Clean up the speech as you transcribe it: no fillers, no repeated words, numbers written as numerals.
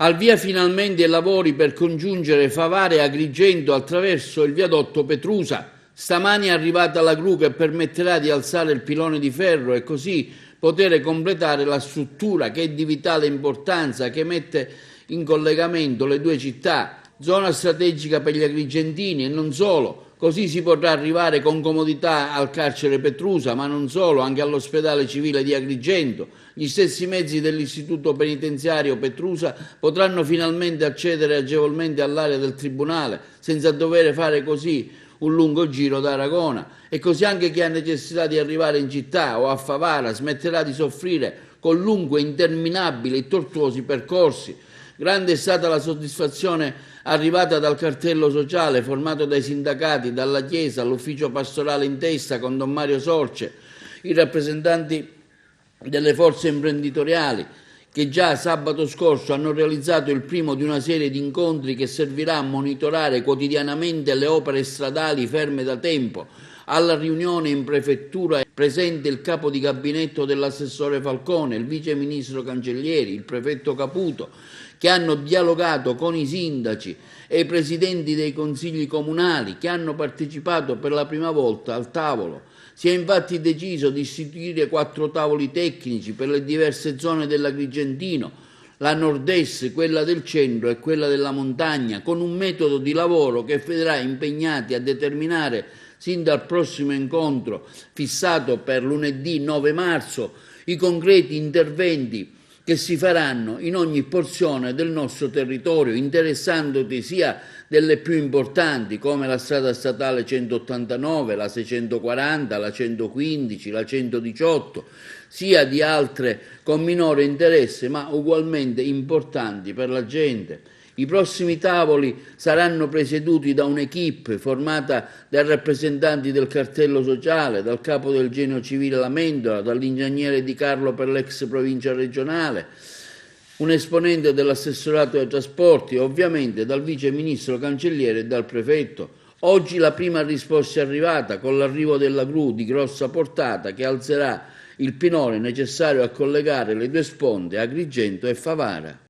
Al via finalmente i lavori per congiungere Favara e Agrigento attraverso il viadotto Petrusa. Stamani è arrivata la gru che permetterà di alzare il pilone di ferro e così poter completare la struttura che è di vitale importanza, che mette in collegamento le due città, zona strategica per gli agrigentini e non solo. Così si potrà arrivare con comodità al carcere Petrusa, ma non solo, anche all'ospedale civile di Agrigento. Gli stessi mezzi dell'istituto penitenziario Petrusa potranno finalmente accedere agevolmente all'area del tribunale, senza dover fare così un lungo giro da Aragona. E così anche chi ha necessità di arrivare in città o a Favara smetterà di soffrire con lunghi, interminabili e tortuosi percorsi. Grande è stata la soddisfazione arrivata dal cartello sociale formato dai sindacati, dalla Chiesa, all'ufficio pastorale in testa con Don Mario Sorce, i rappresentanti delle forze imprenditoriali che già sabato scorso hanno realizzato il primo di una serie di incontri che servirà a monitorare quotidianamente le opere stradali ferme da tempo. Alla riunione in prefettura è presente il capo di gabinetto dell'assessore Falcone, il vice ministro Cancellieri, il prefetto Caputo, che hanno dialogato con i sindaci e i presidenti dei consigli comunali, che hanno partecipato per la prima volta al tavolo. Si è infatti deciso di istituire 4 tavoli tecnici per le diverse zone dell'Agrigentino, la nord-est, quella del centro e quella della montagna, con un metodo di lavoro che vedrà impegnati a determinare sin dal prossimo incontro fissato per lunedì 9 marzo i concreti interventi che si faranno in ogni porzione del nostro territorio, interessandoti sia delle più importanti come la strada statale 189, la 640, la 115, la 118, sia di altre con minore interesse ma ugualmente importanti per la gente. I prossimi tavoli saranno presieduti da un'equipe formata dai rappresentanti del cartello sociale, dal capo del genio civile Lamendola, dall'ingegnere Di Carlo per l'ex provincia regionale, un esponente dell'assessorato ai trasporti e ovviamente dal vice ministro Cancelliere e dal prefetto. Oggi la prima risposta è arrivata con l'arrivo della gru di grossa portata che alzerà il pilone necessario a collegare le due sponde Agrigento e Favara.